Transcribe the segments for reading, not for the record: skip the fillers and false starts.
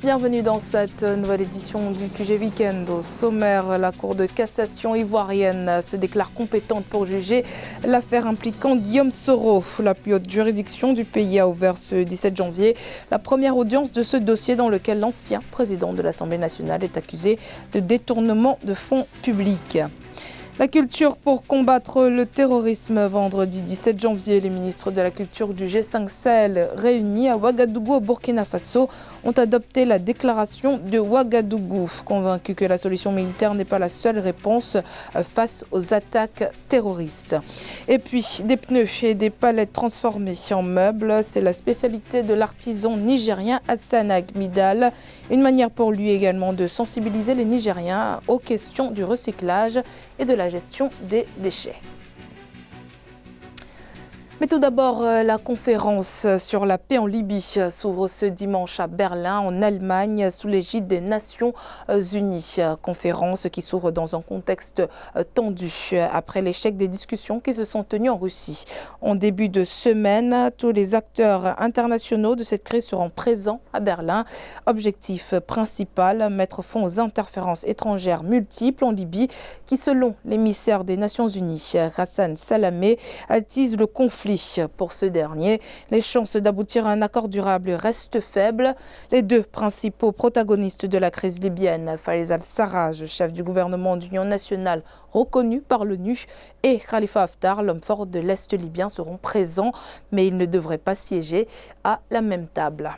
Bienvenue dans cette nouvelle édition du QG Weekend. Au sommaire, la Cour de cassation ivoirienne se déclare compétente pour juger l'affaire impliquant Guillaume Soro. La plus haute juridiction du pays a ouvert ce 17 janvier la première audience de ce dossier dans lequel l'ancien président de l'Assemblée nationale est accusé de détournement de fonds publics. La culture pour combattre le terrorisme. Vendredi 17 janvier, les ministres de la culture du G5 Sahel réunis à Ouagadougou au Burkina Faso ont adopté la déclaration de Ouagadougou, convaincus que la solution militaire n'est pas la seule réponse face aux attaques terroristes. Et puis, des pneus et des palettes transformées en meubles, c'est la spécialité de l'artisan nigérien Hassan Agmidal. Une manière pour lui également de sensibiliser les Nigériens aux questions du recyclage et de la gestion des déchets. Mais tout d'abord, la conférence sur la paix en Libye s'ouvre ce dimanche à Berlin, en Allemagne, sous l'égide des Nations Unies. Conférence qui s'ouvre dans un contexte tendu après l'échec des discussions qui se sont tenues en Russie. En début de semaine, tous les acteurs internationaux de cette crise seront présents à Berlin. Objectif principal, mettre fin aux interférences étrangères multiples en Libye qui, selon l'émissaire des Nations Unies, Hassan Salamé, attise le conflit. Pour ce dernier, les chances d'aboutir à un accord durable restent faibles. Les deux principaux protagonistes de la crise libyenne, Fayez al-Sarraj, chef du gouvernement d'union nationale reconnu par l'ONU, et Khalifa Haftar, l'homme fort de l'Est libyen, seront présents, mais ils ne devraient pas siéger à la même table.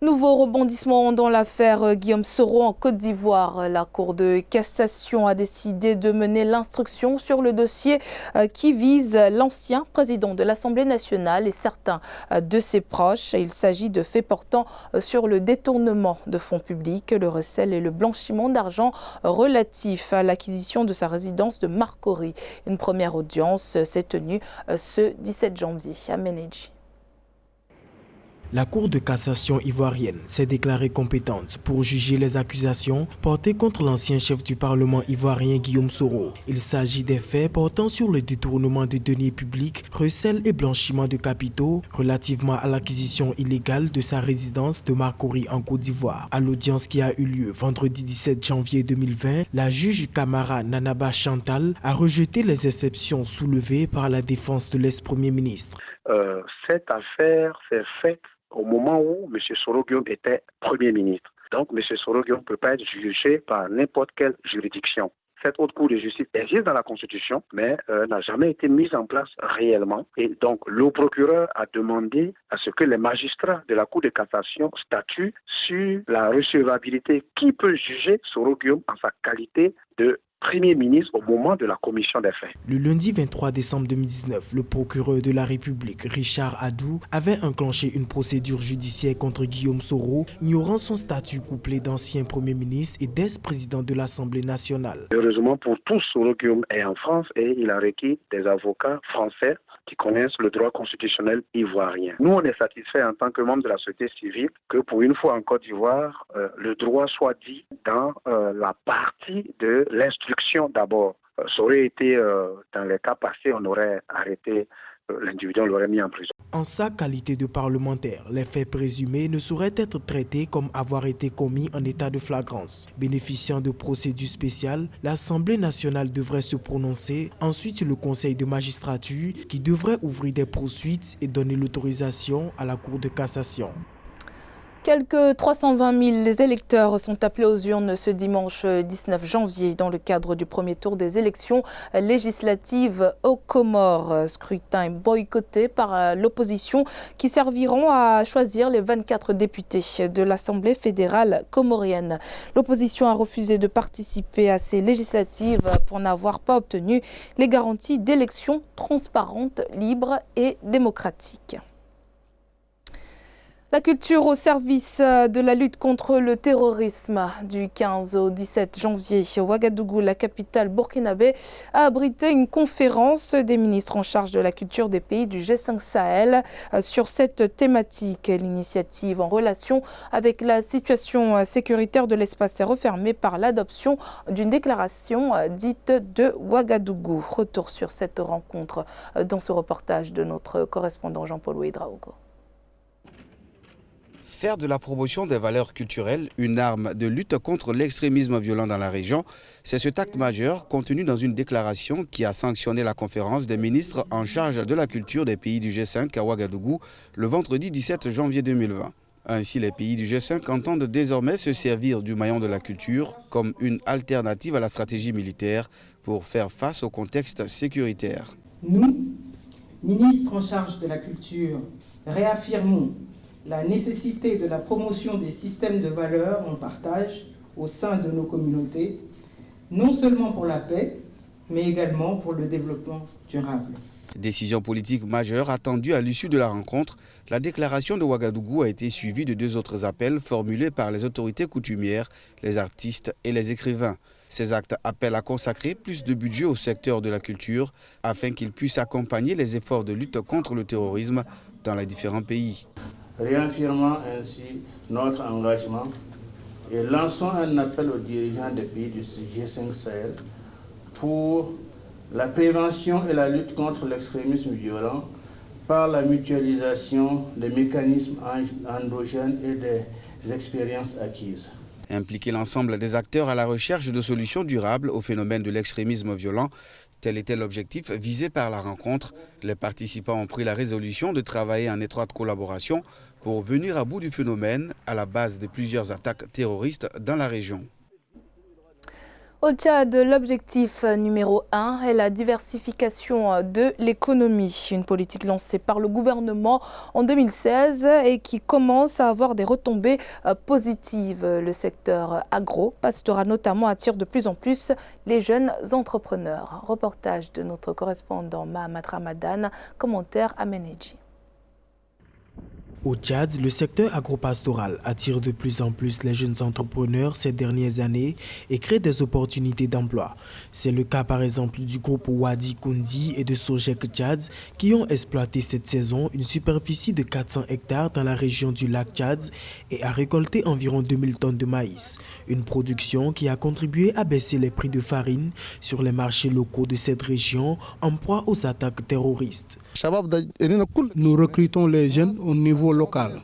Nouveau rebondissement dans l'affaire Guillaume Soro en Côte d'Ivoire. La Cour de cassation a décidé de mener l'instruction sur le dossier qui vise l'ancien président de l'Assemblée nationale et certains de ses proches. Il s'agit de faits portant sur le détournement de fonds publics, le recel et le blanchiment d'argent relatif à l'acquisition de sa résidence de Marcory. Une première audience s'est tenue ce 17 janvier à Ménédji. La Cour de cassation ivoirienne s'est déclarée compétente pour juger les accusations portées contre l'ancien chef du Parlement ivoirien Guillaume Soro. Il s'agit des faits portant sur le détournement de deniers publics, recel et blanchiment de capitaux relativement à l'acquisition illégale de sa résidence de Marcory en Côte d'Ivoire. À l'audience qui a eu lieu vendredi 17 janvier 2020, la juge Camara Nanaba Chantal a rejeté les exceptions soulevées par la défense de l'ex-premier ministre. Cette affaire s'est faite au moment où M. Soro Guillaume était Premier ministre. Donc, M. Soro Guillaume ne peut pas être jugé par n'importe quelle juridiction. Cette haute cour de justice existe dans la Constitution, mais n'a jamais été mise en place réellement. Et donc, le procureur a demandé à ce que les magistrats de la Cour de cassation statuent sur la recevabilité. Qui peut juger Soro Guillaume en sa qualité de Premier ministre au moment de la commission des faits. Le lundi 23 décembre 2019, le procureur de la République, Richard Adou, avait enclenché une procédure judiciaire contre Guillaume Soro, ignorant son statut couplé d'ancien Premier ministre et d'ex-président de l'Assemblée nationale. Heureusement pour tous, Soro Guillaume est en France et il a requis des avocats français qui connaissent le droit constitutionnel ivoirien. Nous, on est satisfait en tant que membre de la société civile que pour une fois en Côte d'Ivoire, le droit soit dit dans la partie de l'instruction d'abord. Ça aurait été, dans les cas passés, on aurait arrêté l'individu, on l'aurait mis en prison. En sa qualité de parlementaire, les faits présumés ne sauraient être traités comme avoir été commis en état de flagrance. Bénéficiant de procédures spéciales, l'Assemblée nationale devrait se prononcer, ensuite le Conseil de magistrature qui devrait ouvrir des poursuites et donner l'autorisation à la Cour de cassation. Quelques 320 000 électeurs sont appelés aux urnes ce dimanche 19 janvier dans le cadre du premier tour des élections législatives aux Comores. Scrutin boycotté par l'opposition qui serviront à choisir les 24 députés de l'Assemblée fédérale comorienne. L'opposition a refusé de participer à ces législatives pour n'avoir pas obtenu les garanties d'élections transparentes, libres et démocratiques. La culture au service de la lutte contre le terrorisme. Du 15 au 17 janvier, Ouagadougou, la capitale burkinabé, a abrité une conférence des ministres en charge de la culture des pays du G5 Sahel sur cette thématique. L'initiative en relation avec la situation sécuritaire de l'espace est refermée par l'adoption d'une déclaration dite de Ouagadougou. Retour sur cette rencontre dans ce reportage de notre correspondant Jean-Paul Ouedraogo. Faire de la promotion des valeurs culturelles une arme de lutte contre l'extrémisme violent dans la région, c'est cet acte majeur contenu dans une déclaration qui a sanctionné la conférence des ministres en charge de la culture des pays du G5 à Ouagadougou le vendredi 17 janvier 2020. Ainsi, les pays du G5 entendent désormais se servir du maillon de la culture comme une alternative à la stratégie militaire pour faire face au contexte sécuritaire. Nous, ministres en charge de la culture, réaffirmons la nécessité de la promotion des systèmes de valeurs en partage au sein de nos communautés, non seulement pour la paix, mais également pour le développement durable. Décision politique majeure attendue à l'issue de la rencontre, la déclaration de Ouagadougou a été suivie de 2 autres appels formulés par les autorités coutumières, les artistes et les écrivains. Ces actes appellent à consacrer plus de budget au secteur de la culture afin qu'il puisse accompagner les efforts de lutte contre le terrorisme dans les différents pays. Réaffirmant ainsi notre engagement et lançons un appel aux dirigeants des pays du G5 Sahel pour la prévention et la lutte contre l'extrémisme violent par la mutualisation des mécanismes endogènes et des expériences acquises. Impliquer l'ensemble des acteurs à la recherche de solutions durables au phénomène de l'extrémisme violent, tel était l'objectif visé par la rencontre. Les participants ont pris la résolution de travailler en étroite collaboration pour venir à bout du phénomène à la base de plusieurs attaques terroristes dans la région. Au Tchad, l'objectif numéro 1 est la diversification de l'économie. Une politique lancée par le gouvernement en 2016 et qui commence à avoir des retombées positives. Le secteur agro-pastoral notamment attire de plus en plus les jeunes entrepreneurs. Reportage de notre correspondant Mahamat Ramadan, commentaire à Ménédji. Au Tchad, le secteur agropastoral attire de plus en plus les jeunes entrepreneurs ces dernières années et crée des opportunités d'emploi. C'est le cas par exemple du groupe Wadi Koundi et de Sojek Tchad qui ont exploité cette saison une superficie de 400 hectares dans la région du lac Tchad et a récolté environ 2000 tonnes de maïs. Une production qui a contribué à baisser les prix de farine sur les marchés locaux de cette région en proie aux attaques terroristes. Nous recrutons les jeunes au niveau local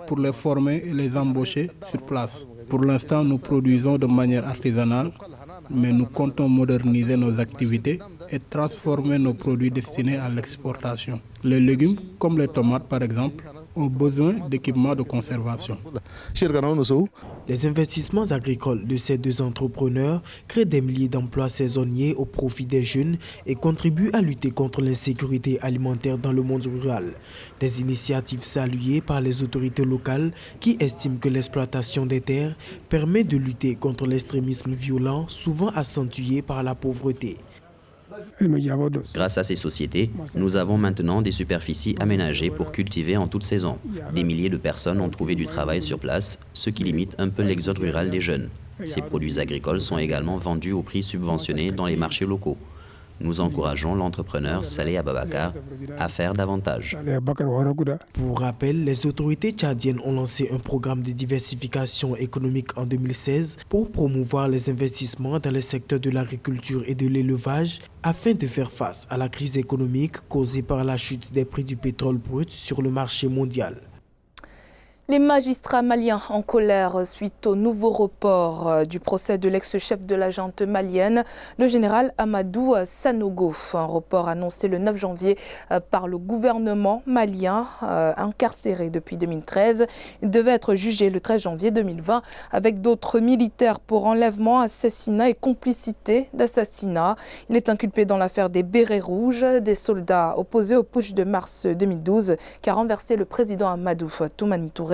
pour les former et les embaucher sur place. Pour l'instant, nous produisons de manière artisanale, mais nous comptons moderniser nos activités et transformer nos produits destinés à l'exportation. Les légumes, comme les tomates par exemple, ont besoin d'équipements de conservation. Les investissements agricoles de ces 2 entrepreneurs créent des milliers d'emplois saisonniers au profit des jeunes et contribuent à lutter contre l'insécurité alimentaire dans le monde rural. Des initiatives saluées par les autorités locales qui estiment que l'exploitation des terres permet de lutter contre l'extrémisme violent, souvent accentué par la pauvreté. Grâce à ces sociétés, nous avons maintenant des superficies aménagées pour cultiver en toute saison. Des milliers de personnes ont trouvé du travail sur place, ce qui limite un peu l'exode rural des jeunes. Ces produits agricoles sont également vendus au prix subventionné dans les marchés locaux. Nous encourageons l'entrepreneur Saleh Ababakar à faire davantage. Pour rappel, les autorités tchadiennes ont lancé un programme de diversification économique en 2016 pour promouvoir les investissements dans les secteurs de l'agriculture et de l'élevage afin de faire face à la crise économique causée par la chute des prix du pétrole brut sur le marché mondial. Les magistrats maliens en colère suite au nouveau report du procès de l'ex-chef de la junte malienne, le général Amadou Sanogo. Un report annoncé le 9 janvier par le gouvernement malien, incarcéré depuis 2013. Il devait être jugé le 13 janvier 2020 avec d'autres militaires pour enlèvement, assassinat et complicité d'assassinat. Il est inculpé dans l'affaire des bérets rouges, des soldats opposés au putsch de mars 2012 qui a renversé le président Amadou Toumani Touré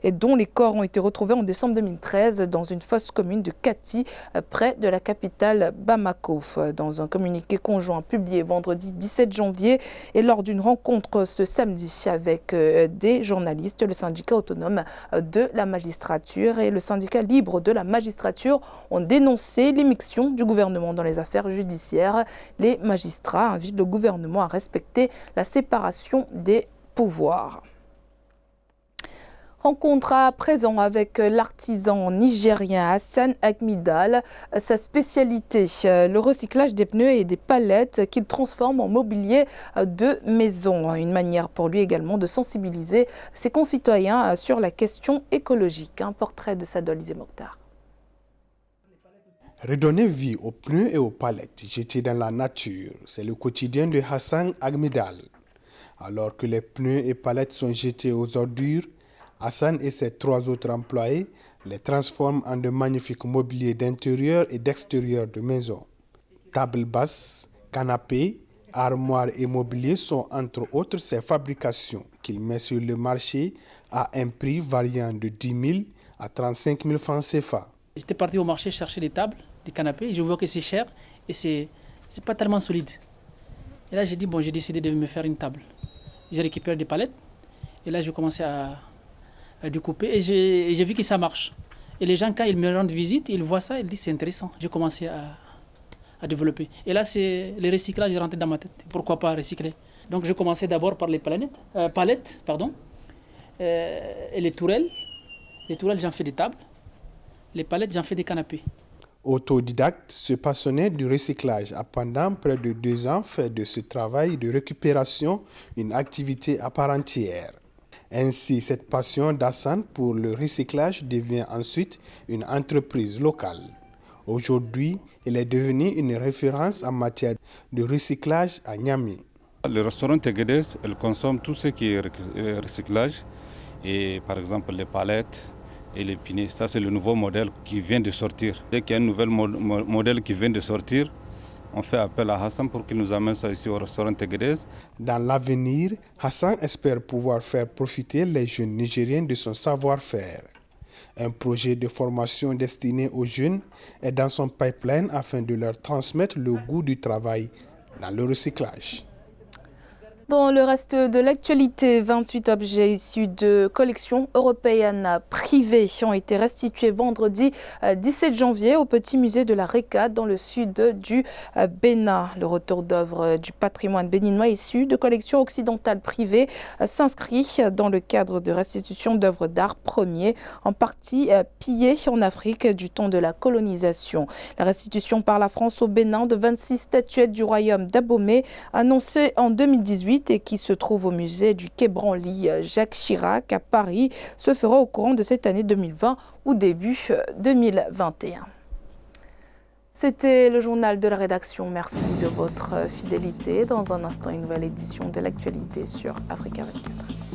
et dont les corps ont été retrouvés en décembre 2013 dans une fosse commune de Kati, près de la capitale Bamako. Dans un communiqué conjoint publié vendredi 17 janvier et lors d'une rencontre ce samedi avec des journalistes, le syndicat autonome de la magistrature et le syndicat libre de la magistrature ont dénoncé l'émission du gouvernement dans les affaires judiciaires. Les magistrats invitent le gouvernement à respecter la séparation des pouvoirs. Rencontre à présent avec l'artisan nigérien Hassan Agmidal. Sa spécialité, le recyclage des pneus et des palettes qu'il transforme en mobilier de maison. Une manière pour lui également de sensibiliser ses concitoyens sur la question écologique. Un portrait de Sadol Mokhtar. Redonner vie aux pneus et aux palettes jetés dans la nature, c'est le quotidien de Hassan Agmidal. Alors que les pneus et palettes sont jetés aux ordures, Hassan et ses 3 autres employés les transforment en de magnifiques mobiliers d'intérieur et d'extérieur de maison. Tables basses, canapés, armoires et mobiliers sont entre autres ses fabrications qu'il met sur le marché à un prix variant de 10 000 à 35 000 francs CFA. J'étais parti au marché chercher des tables, des canapés, et je vois que c'est cher et c'est pas tellement solide. Et là j'ai dit, bon, j'ai décidé de me faire une table. J'ai récupéré des palettes et là j'ai commencé à découper et j'ai vu que ça marche. Et les gens, quand ils me rendent visite, ils voient ça, ils disent c'est intéressant. J'ai commencé à développer. Et là, c'est le recyclage est rentré dans ma tête. Pourquoi pas recycler? Donc, j'ai commencé d'abord par les palettes, et les tourelles. Les tourelles, j'en fais des tables. Les palettes, j'en fais des canapés. Autodidacte, ce passionné du recyclage a pendant près de 2 ans fait de ce travail de récupération une activité à part entière. Ainsi, cette passion d'Hassan pour le recyclage devient ensuite une entreprise locale. Aujourd'hui, il est devenu une référence en matière de recyclage à Niamey. Le restaurant Teguedes, elle consomme tout ce qui est recyclage, et par exemple les palettes et les pinets. Ça, c'est le nouveau modèle qui vient de sortir. Dès qu'il y a un nouvel modèle qui vient de sortir, on fait appel à Hassan pour qu'il nous amène ça ici au restaurant Teguedes. Dans l'avenir, Hassan espère pouvoir faire profiter les jeunes Nigériens de son savoir-faire. Un projet de formation destiné aux jeunes est dans son pipeline afin de leur transmettre le goût du travail dans le recyclage. Dans le reste de l'actualité, 28 objets issus de collections européennes privées ont été restitués vendredi 17 janvier au Petit Musée de la Récade dans le sud du Bénin. Le retour d'œuvres du patrimoine béninois issus de collections occidentales privées s'inscrit dans le cadre de restitution d'œuvres d'art premiers, en partie pillées en Afrique du temps de la colonisation. La restitution par la France au Bénin de 26 statuettes du royaume d'Abomey, annoncée en 2018, et qui se trouve au musée du Quai Branly Jacques Chirac à Paris, se fera au courant de cette année 2020 ou début 2021. C'était le journal de la rédaction. Merci de votre fidélité. Dans un instant, une nouvelle édition de l'actualité sur Africa 24.